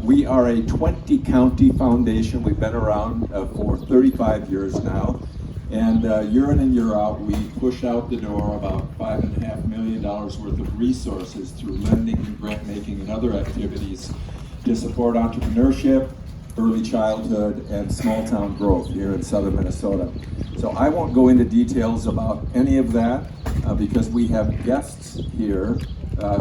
We are a 20-county foundation. We've been around for 35 years now. And year in and year out, we push out the door about $5.5 million worth of resources through lending and grant making and other activities to support entrepreneurship, early childhood, and small town growth here in southern Minnesota. So I won't go into details about any of that because we have guests here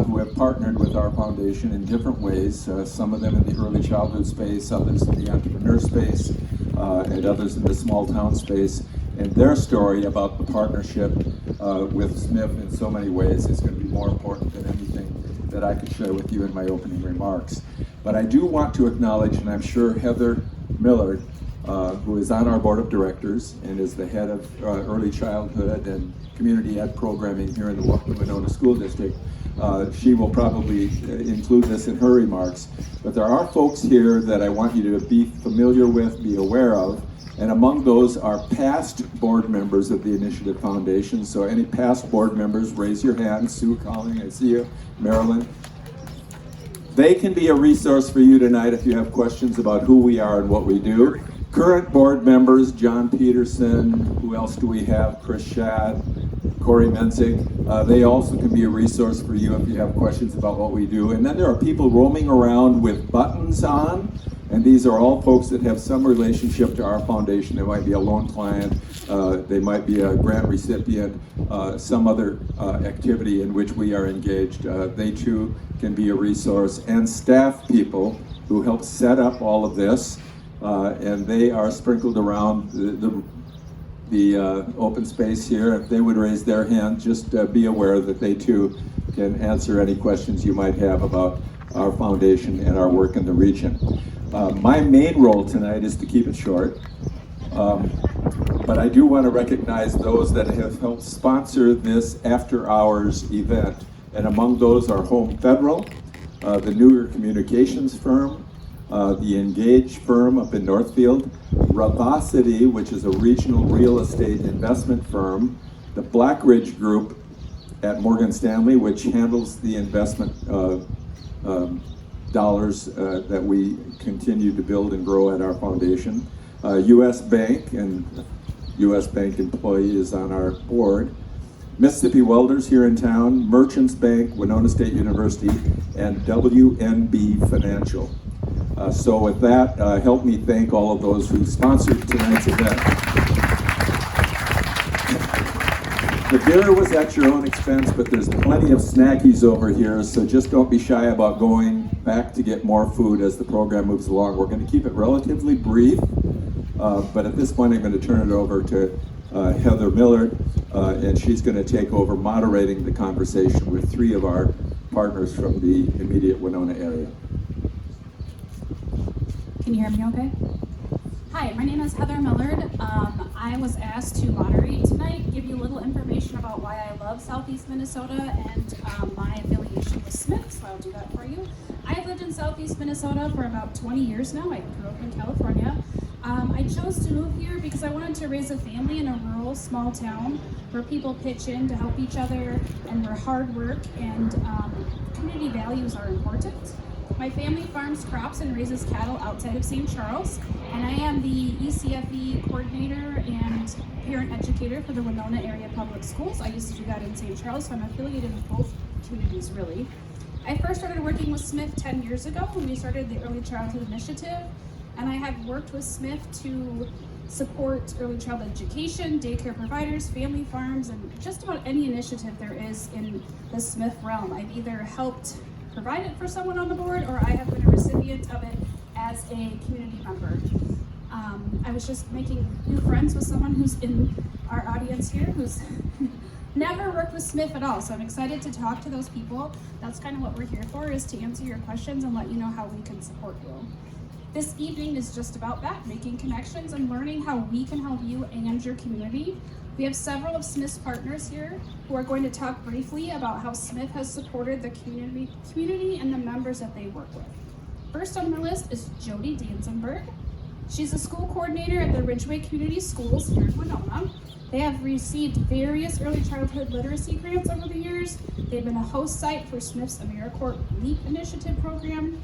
who have partnered with our foundation in different ways, some of them in the early childhood space, others in the entrepreneur space, and others in the small town space. And their story about the partnership with SMIF in so many ways is going to be more important than anything that I could share with you in my opening remarks. But I do want to acknowledge, and I'm sure Heather Millard, who is on our board of directors and is the head of early childhood and community ed programming here in the Winona School District, she will probably include this in her remarks. But there are folks here that I want you to be familiar with, be aware of, and among those are past board members of the Initiative Foundation. So any past board members, raise your hand. Sue Calling, I see you. Marilyn. They can be a resource for you tonight if you have questions about who we are and what we do. Current board members, John Peterson, who else do we have? Chris Shad, Corey Menzik. They also can be a resource for you if you have questions about what we do. And then there are people roaming around with buttons on. And these are all folks that have some relationship to our foundation. They might be a loan client, they might be a grant recipient, some other activity in which we are engaged. They too can be a resource. And staff people who help set up all of this, and they are sprinkled around the open space here. If they would raise their hand, just be aware that they too can answer any questions you might have about our foundation and our work in the region. My main role tonight is to keep it short, but I do want to recognize those that have helped sponsor this after-hours event, and among those are Home Federal, the Newer Communications firm, the Engage firm up in Northfield, Ravosity, which is a regional real estate investment firm, the Blackridge Group at Morgan Stanley, which handles the investment dollars that we continue to build and grow at our foundation. U.S. Bank, and U.S. Bank employee is on our board. Mississippi Welders here in town, Merchants Bank, Winona State University, and WNB Financial. So with that, help me thank all of those who sponsored tonight's event. The beer was at your own expense, but there's plenty of snackies over here, so just don't be shy about going back to get more food as the program moves along. We're going to keep it relatively brief, but at this point I'm going to turn it over to Heather Millard, and she's going to take over moderating the conversation with three of our partners from the immediate Winona area. Can you hear me okay? Hi, my name is Heather Millard. I was asked to moderate tonight, give you a little information about why I love Southeast Minnesota and my affiliation with SMIF, so I'll do that for you. I've lived in Southeast Minnesota for about 20 years now. I grew up in California. I chose to move here because I wanted to raise a family in a rural, small town where people pitch in to help each other and where hard work and community values are important. My family farms crops and raises cattle outside of St. Charles, and I am the ECFE coordinator and parent educator for the Winona Area Public Schools. I used to do that in St. Charles, so I'm affiliated with both communities, really. I first started working with SMIF 10 years ago when we started the Early Childhood Initiative, and I have worked with SMIF to support early childhood education, daycare providers, family farms, and just about any initiative there is in the SMIF realm. I've either helped provide it for someone on the board, or I have been a recipient of it as a community member. I was just making new friends with someone who's in our audience here who's never worked with SMIF at all, so I'm excited to talk to those people. That's kind of what we're here for, is to answer your questions and let you know how we can support you. This evening is just about that, making connections and learning how we can help you and your community. We have several of SMIF's partners here who are going to talk briefly about how SMIF has supported the community and the members that they work with. First on the list is Jody Danzenberg. She's a school coordinator at the Ridgeway Community Schools here in Winona. They have received various early childhood literacy grants over the years. They've been a host site for SMIF's AmeriCorps LEAP initiative program.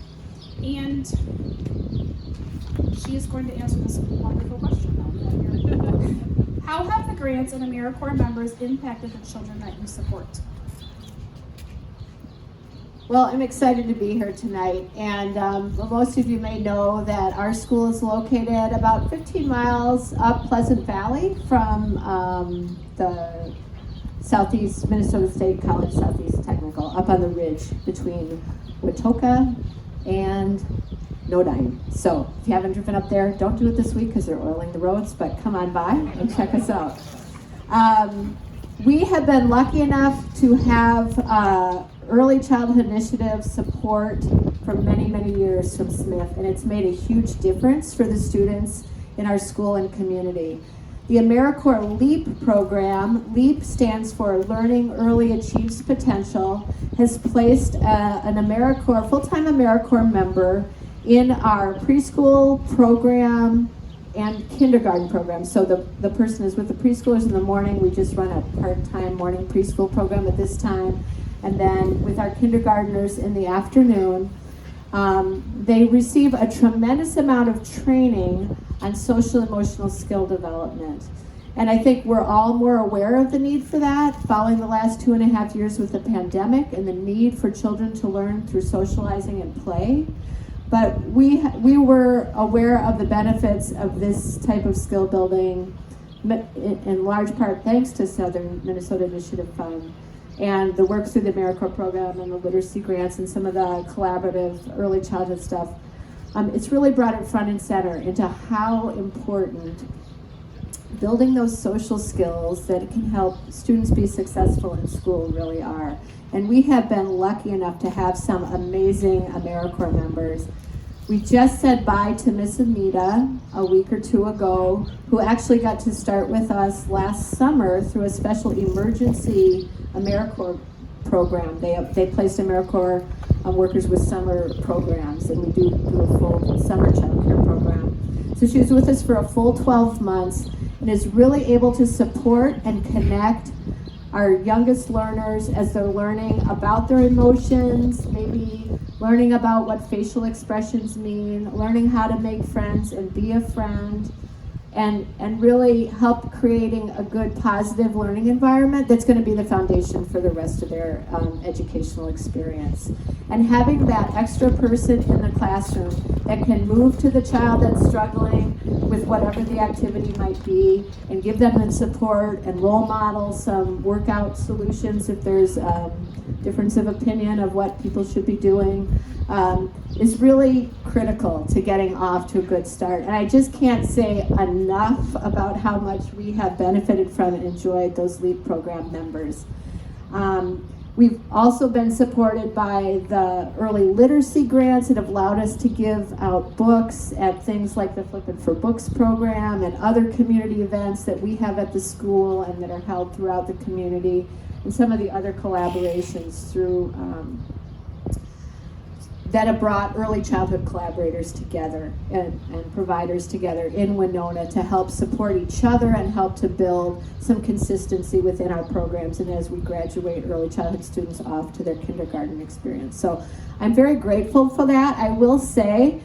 And and she is going to answer this wonderful question now. How have the grants and AmeriCorps members impacted the children that you support? Well, I'm excited to be here tonight, and most of you may know that our school is located about 15 miles up Pleasant Valley from the Southeast Minnesota State College Southeast Technical, up on the ridge between Watoka and Nodine. So if you haven't driven up there, don't do it this week because they're oiling the roads, but come on by and check us out. We have been lucky enough to have early childhood initiative support for many, many years from SMIF, and it's made a huge difference for the students in our school and community. The AmeriCorps LEAP program, LEAP stands for Learning Early Achieves Potential, has placed an AmeriCorps, full-time AmeriCorps member in our preschool program and kindergarten program. So the person is with the preschoolers in the morning. We just run a part-time morning preschool program at this time. And then with our kindergartners in the afternoon, they receive a tremendous amount of training on social emotional skill development. And I think we're all more aware of the need for that following the last 2.5 years with the pandemic and the need for children to learn through socializing and play. But we were aware of the benefits of this type of skill building in large part thanks to Southern Minnesota Initiative Fund and the work through the AmeriCorps program and the literacy grants and some of the collaborative early childhood stuff. It's really brought it front and center into how important building those social skills that can help students be successful in school really are. And we have been lucky enough to have some amazing AmeriCorps members. We just said bye to Miss Amita a week or two ago, who actually got to start with us last summer through a special emergency AmeriCorps program. They placed AmeriCorps workers with summer programs, and we do a full summer child care program. So she was with us for a full 12 months and is really able to support and connect our youngest learners as they're learning about their emotions, maybe learning about what facial expressions mean, learning how to make friends and be a friend, and really help creating a good positive learning environment that's going to be the foundation for the rest of their educational experience. And having that extra person in the classroom that can move to the child that's struggling with whatever the activity might be and give them the support and role model some workout solutions if there's difference of opinion of what people should be doing is really critical to getting off to a good start. And I just can't say enough about how much we have benefited from and enjoyed those LEAP program members. We've also been supported by the early literacy grants that have allowed us to give out books at things like the Flippin' for Books program and other community events that we have at the school and that are held throughout the community, and some of the other collaborations through that have brought early childhood collaborators together and providers together in Winona to help support each other and help to build some consistency within our programs and as we graduate early childhood students off to their kindergarten experience. So I'm very grateful for that. I will say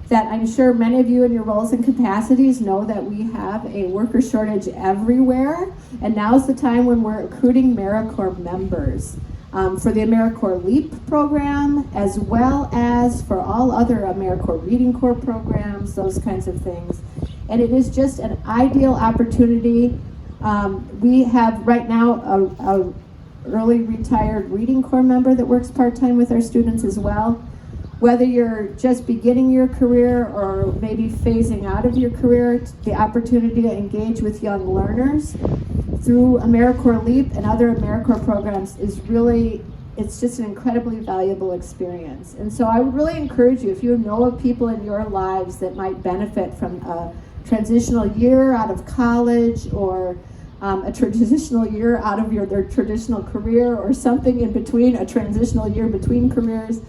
that I'm sure many of you in your roles and capacities know that we have a worker shortage everywhere, and now's the time when we're recruiting AmeriCorps members. For the AmeriCorps LEAP program, as well as for all other AmeriCorps Reading Corps programs, those kinds of things. And it is just an ideal opportunity. We have right now a early retired Reading Corps member that works part-time with our students as well. Whether you're just beginning your career or maybe phasing out of your career, the opportunity to engage with young learners through AmeriCorps LEAP and other AmeriCorps programs is really, it's just an incredibly valuable experience. And so I would really encourage you, if you know of people in your lives that might benefit from a transitional year out of college or a transitional year out of their traditional career or something in between, a transitional year between careers,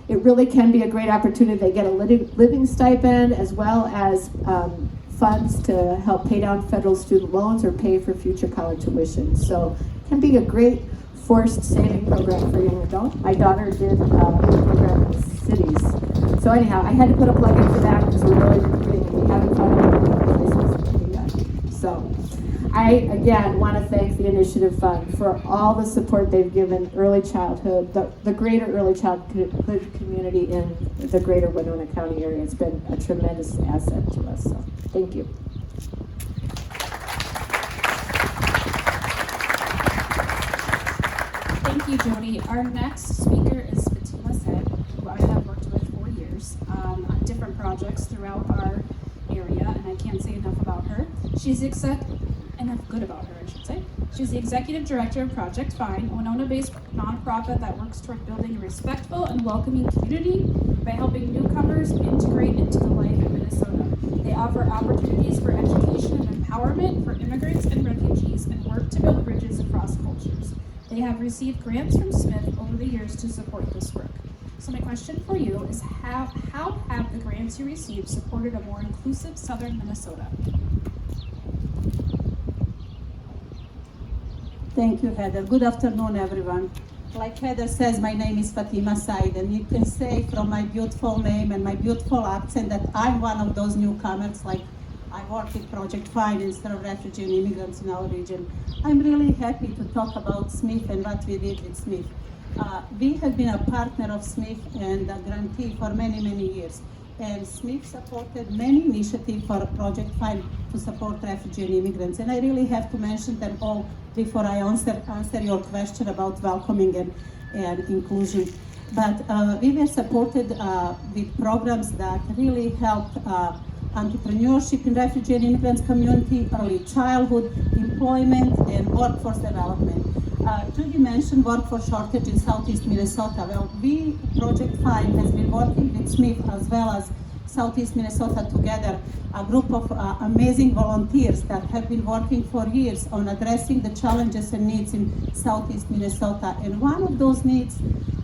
it really can be a great opportunity. They get a living stipend as well as funds to help pay down federal student loans or pay for future college tuition. So it can be a great forced saving program for young adults. My daughter did a program in cities. So So anyhow, I had to put a plug in for that because we're really having fun with Christmas. So I, again, want to thank the Initiative Fund for all the support they've given early childhood, the greater early childhood community in the greater Winona County area. It's been a tremendous asset to us, so thank you. Thank you, Jody. Our next speaker is Fatima Said, who I have worked with for years on different projects throughout our area, and I can't say enough about her. She's enough good about her, I should say. She's the executive director of Project Find, a Winona-based nonprofit that works toward building a respectful and welcoming community by helping newcomers integrate into the life of Minnesota. They offer opportunities for education and empowerment for immigrants and refugees and work to build bridges across cultures. They have received grants from SMIF over the years to support this work. So my question for you is how have the grants you received supported a more inclusive southern Minnesota? Thank you, Heather. Good afternoon, everyone. Like Heather says, my name is Fatima Said, and you can say from my beautiful name and my beautiful accent that I'm one of those newcomers. Like I work with Project Find instead of refugee and immigrants in our region. I'm really happy to talk about SMIF and what we did with SMIF. We have been a partner of SMIF and a grantee for many, many years. And SMIF supported many initiatives for Project Find to support refugee and immigrants. And I really have to mention them all before I answer your question about welcoming and inclusion. But we were supported with programs that really helped entrepreneurship in refugee and immigrants community, early childhood, employment, and workforce development. Judy mentioned workforce shortage in Southeast Minnesota. Well, we, Project Find, has been working with SMIF as well as Southeast Minnesota together, a group of amazing volunteers that have been working for years on addressing the challenges and needs in Southeast Minnesota. And one of those needs,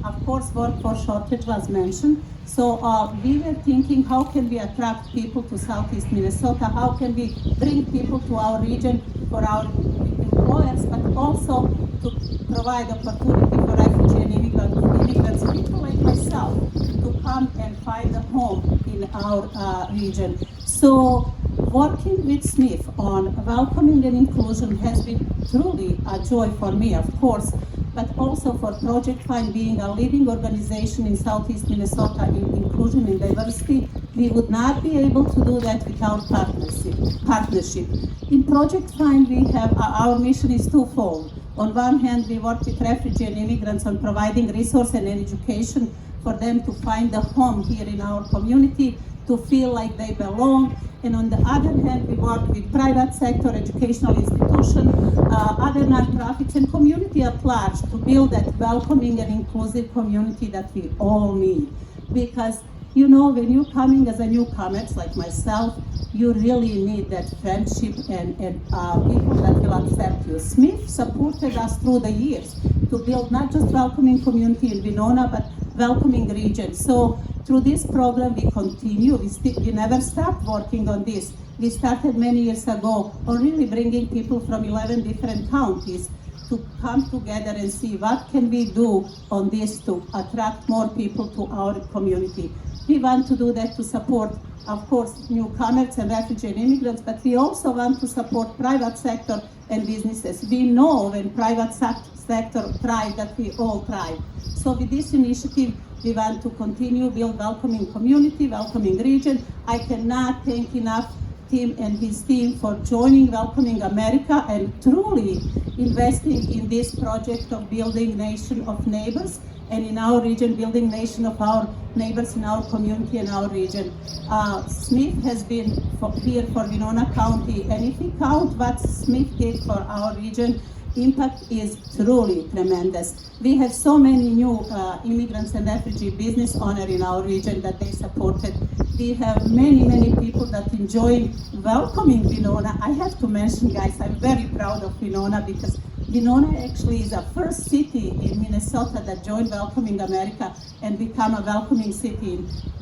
of course, workforce shortage was mentioned. So we were thinking, how can we attract people to Southeast Minnesota? How can we bring people to our region for our employers, but also to provide opportunity for refugee and immigrants, people like myself, to come and find a home in our region. So working with SMIF on welcoming and inclusion has been truly a joy for me, of course, but also for Project Find being a leading organization in Southeast Minnesota in inclusion and diversity. We would not be able to do that without partnership. In Project Find, we have our mission is twofold. On one hand, we work with refugee and immigrants on providing resource and education for them to find a home here in our community, to feel like they belong. And on the other hand, we work with private sector, educational institutions, other nonprofits, and community at large to build that welcoming and inclusive community that we all need. Because, you know, when you're coming as a newcomer, like myself, you really need that friendship and people that will accept you. SMIF supported us through the years to build not just welcoming community in Winona, but welcoming region. So through this program, we continue. We never stopped working on this. We started many years ago on really bringing people from 11 different counties to come together and see what can we do on this to attract more people to our community. We want to do that to support, of course, newcomers and refugee and immigrants, but we also want to support private sector and businesses. We know when private sector thrive that we all thrive. So with this initiative, we want to continue build welcoming community, welcoming region. I cannot thank enough Tim and his team for joining Welcoming America and truly investing in this project of building nation of neighbors, and in our region, building nation of our neighbors in our community and our region. SMIF has been here for Winona County, and if we count what SMIF did for our region, impact is truly tremendous. We have so many new immigrants and refugee business owners in our region that they supported. We have many, many people that enjoy welcoming Winona. I have to mention, guys, I'm very proud of Winona because Winona actually is the first city in Minnesota that joined Welcoming America and become a welcoming city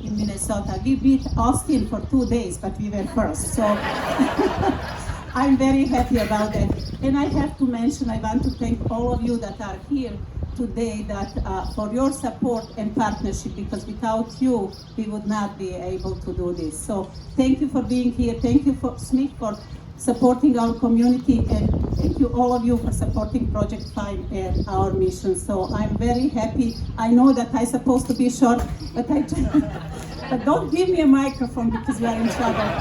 in Minnesota. We beat Austin for 2 days, but we were first. So I'm very happy about that. And I have to mention, I want to thank all of you that are here today that for your support and partnership, because without you, we would not be able to do this. So thank you for being here. Thank you for SMIF for supporting our community, and thank you all of you for supporting Project Find and our mission. So I'm very happy. I know that I'm supposed to be short, but but don't give me a microphone because we are in trouble.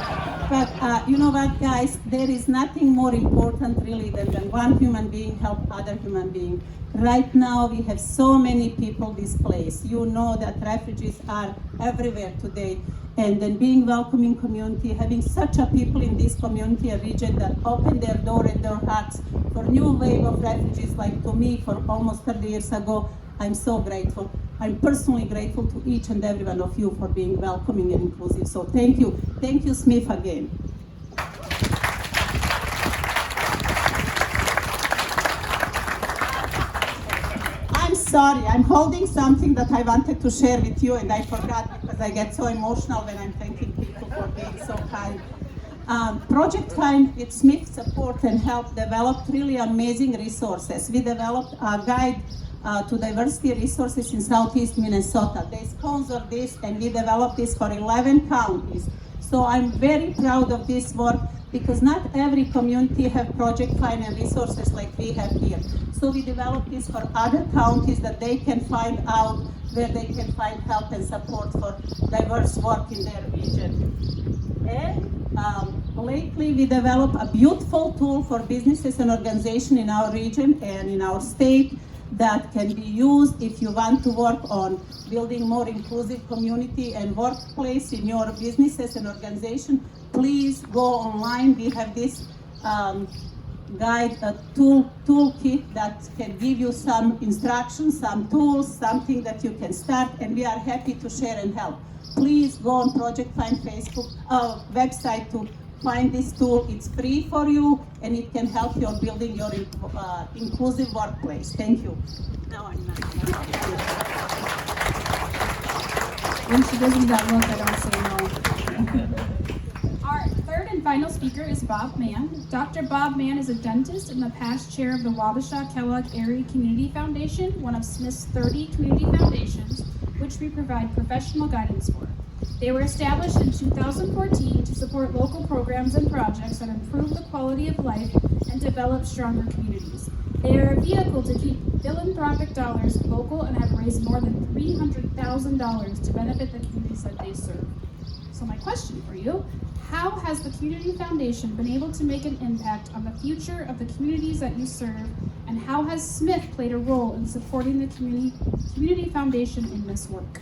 But you know what, guys, there is nothing more important really than one human being help other human being. Right now we have so many people displaced. You know that refugees are everywhere today. And then being welcoming community, having such a people in this community, a region that opened their door and their hearts for new wave of refugees like to me for almost 30 years ago, I'm so grateful. I'm personally grateful to each and every one of you for being welcoming and inclusive. So thank you. Thank you, SMIF, again. I'm sorry, I'm holding something that I wanted to share with you and I forgot because I get so emotional when I'm thanking people for being so kind. Project Find, with SMIF support and help, developed really amazing resources. We developed a guide to diversity resources in Southeast Minnesota. They sponsored this and we developed this for 11 counties. So I'm very proud of this work because not every community have Project Find and resources like we have here. So we developed this for other counties that they can find out where they can find help and support for diverse work in their region. And lately we developed a beautiful tool for businesses and organizations in our region and in our state that can be used if you want to work on building more inclusive community and workplace in your businesses and organization. Please go online. We have this guide, a toolkit that can give you some instructions, some tools, something that you can start, and we are happy to share and help. Please go on Project Find Facebook website to find this tool. It's free for you and it can help you building your inclusive workplace. Thank you. Now I'm not. When she gives me that look, I don't say no. Our third and final speaker is Bob Mann. Dr. Bob Mann is a dentist and the past chair of the Wabasha-Kellogg Area Community Foundation, one of SMIF's 30 community foundations, which we provide professional guidance for. They were established in 2014 to support local programs and projects that improve the quality of life and develop stronger communities. They are a vehicle to keep philanthropic dollars local and have raised more than $300,000 to benefit the communities that they serve. So my question for you, how has the Community Foundation been able to make an impact on the future of the communities that you serve, and how has SMIF played a role in supporting the Community Foundation in this work?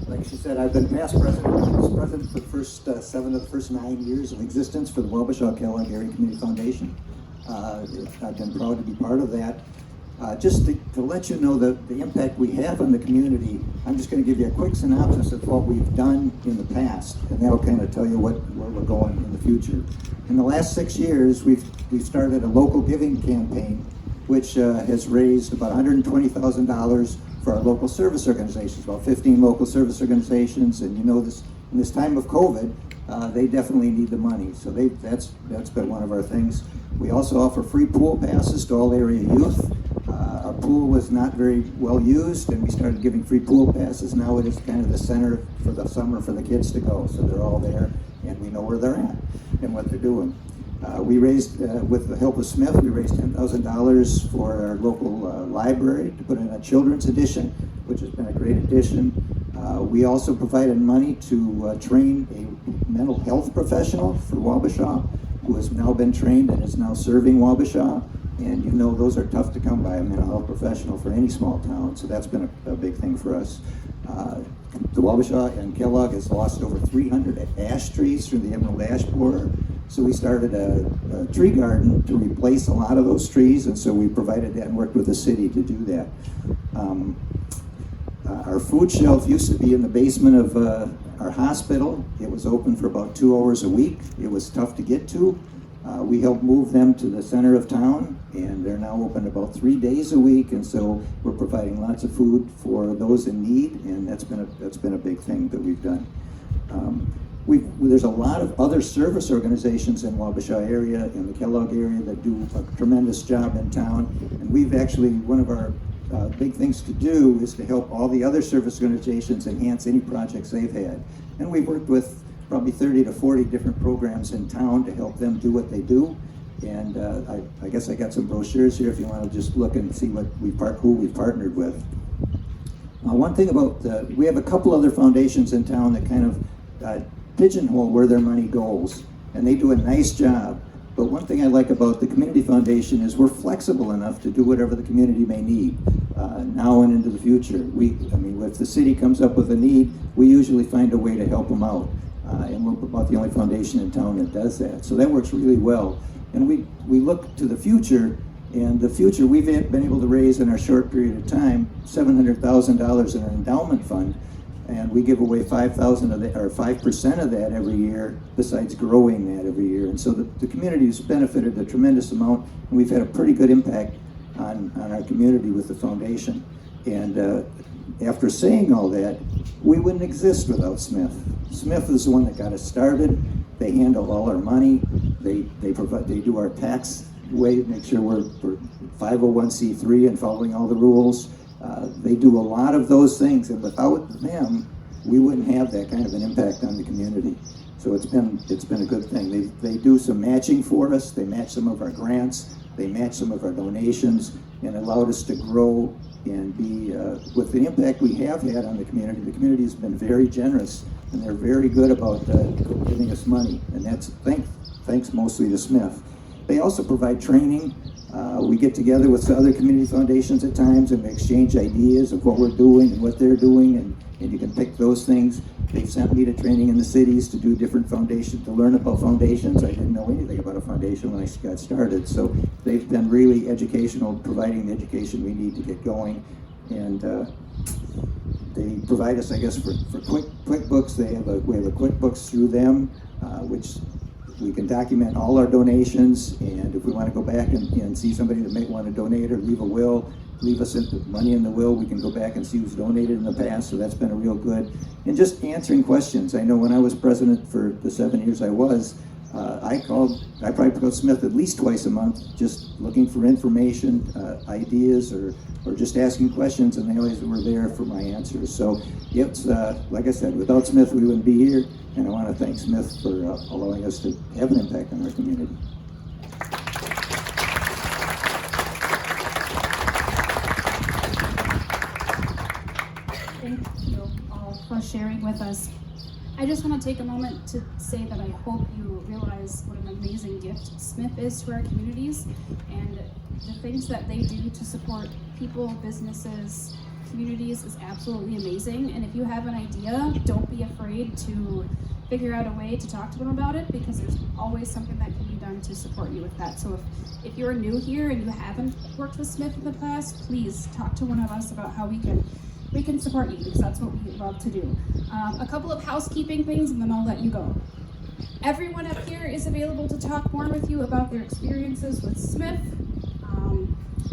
Like she said, I've been past president. I was president for the first 7 of the first 9 years of existence for the Wabasha-Kellogg Area Community Foundation. I've been proud to be part of that. Just to let you know the impact we have on the community, I'm just going to give you a quick synopsis of what we've done in the past, and that'll kind of tell you where we're going in the future. In the last 6 years, we've started a local giving campaign, which has raised about $120,000 for our local service organizations, about 15 local service organizations, and you know this in this time of COVID, they definitely need the money. So that's been one of our things. We also offer free pool passes to all area youth. Our pool was not very well used, and we started giving free pool passes. Now it is kind of the center for the summer for the kids to go, so they're all there, and we know where they're at and what they're doing. We raised, with the help of SMIF, we raised $10,000 for our local library to put in a children's edition, which has been a great addition. We also provided money to train a mental health professional for Wabasha, who has now been trained and is now serving Wabasha. And you know those are tough to come by, a mental health professional for any small town, so that's been a big thing for us. The Wabasha and Kellogg has lost over 300 ash trees through the emerald ash borer. So we started a tree garden to replace a lot of those trees, and so we provided that and worked with the city to do that. Our food shelf used to be in the basement of our hospital. It was open for about 2 hours a week. It was tough to get to. We helped move them to the center of town, and they're now open about 3 days a week, and so we're providing lots of food for those in need, and that's been a big thing that we've done. There's a lot of other service organizations in Wabasha area, in the Kellogg area, that do a tremendous job in town. And we've actually, one of our big things to do is to help all the other service organizations enhance any projects they've had. And we've worked with probably 30 to 40 different programs in town to help them do what they do. And I guess I got some brochures here if you want to just look and see what who we've partnered with. One thing about, we have a couple other foundations in town that kind of pigeonhole where their money goes, and they do a nice job. But one thing I like about the Community Foundation is we're flexible enough to do whatever the community may need now and into the future. I mean, if the city comes up with a need, we usually find a way to help them out. And we're about the only foundation in town that does that. So that works really well. And we look to the future, and the future we've been able to raise in our short period of time $700,000 in an endowment fund, and we give away 5,000 of that, or 5% of that every year, besides growing that every year. And so the community has benefited a tremendous amount, and we've had a pretty good impact on our community with the foundation. And after saying all that, we wouldn't exist without SMIF. SMIF is the one that got us started. They handle all our money. They do our tax way, make sure we're 501c3 and following all the rules. They do a lot of those things, and without them, we wouldn't have that kind of an impact on the community. So it's been a good thing. They do some matching for us. They match some of our grants. They match some of our donations, and allowed us to grow and be, with the impact we have had on the community has been very generous, and they're very good about giving us money, and that's thanks mostly to SMIF. They also provide training. We get together with other community foundations at times and we exchange ideas of what we're doing and what they're doing, and you can pick those things. They've sent me to training in the cities to do different foundations, to learn about foundations. I didn't know anything about a foundation when I got started, so they've been really educational, providing the education we need to get going. And they provide us, I guess, for QuickBooks. We have a QuickBooks through them, which we can document all our donations, and if we want to go back and see somebody that may want to donate or leave a will, leave us money in the will, we can go back and see who's donated in the past, so that's been a real good. And just answering questions. I know when I was president for the 7 years I was, I probably called SMIF at least twice a month, just looking for information, ideas, or just asking questions, and they always were there for my answers. So it's, like I said, without SMIF we wouldn't be here, and I want to thank SMIF for allowing us to have an impact on our community. Thank you all for sharing with us. I just want to take a moment to say that I hope you realize what an amazing gift SMIF is to our communities, and the things that they do to support people, businesses, communities is absolutely amazing. And if you have an idea, don't be afraid to figure out a way to talk to them about it, because there's always something that can be done to support you with that. So if you're new here and you haven't worked with SMIF in the past, please talk to one of us about how we can support you, because that's what we love to do. A couple of housekeeping things, and then I'll let you go. Everyone up here is available to talk more with you about their experiences with SMIF.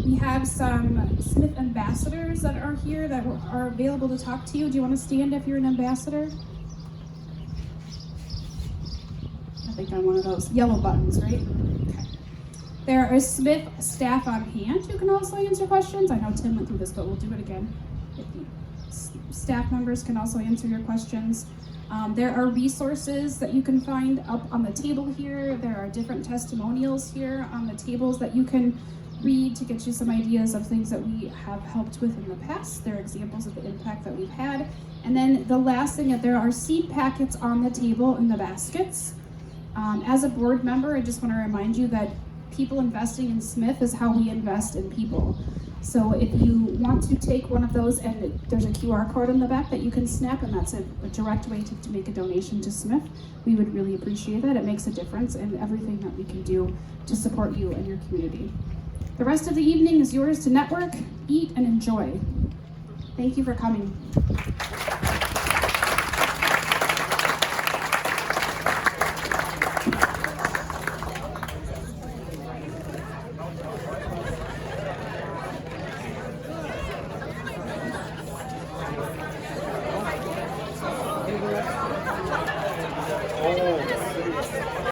We have some SMIF ambassadors that are here that are available to talk to you. Do you want to stand if you're an ambassador? I think I'm one of those yellow buttons, right? Okay. There are SMIF staff on hand who can also answer questions. I know Tim went through this, but we'll do it again. Staff members can also answer your questions. There are resources that you can find up on the table here. There are different testimonials here on the tables that you can read to get you some ideas of things that we have helped with in the past. There are examples of the impact that we've had. And then the last thing, that there are seed packets on the table in the baskets. As a board member, I just want to remind you that people investing in SMIF is how we invest in people. So if you want to take one of those, and there's a QR code in the back that you can snap, and that's a direct way to make a donation to SMIF, we would really appreciate that. It makes a difference in everything that we can do to support you and your community. The rest of the evening is yours to network, eat, and enjoy. Thank you for coming.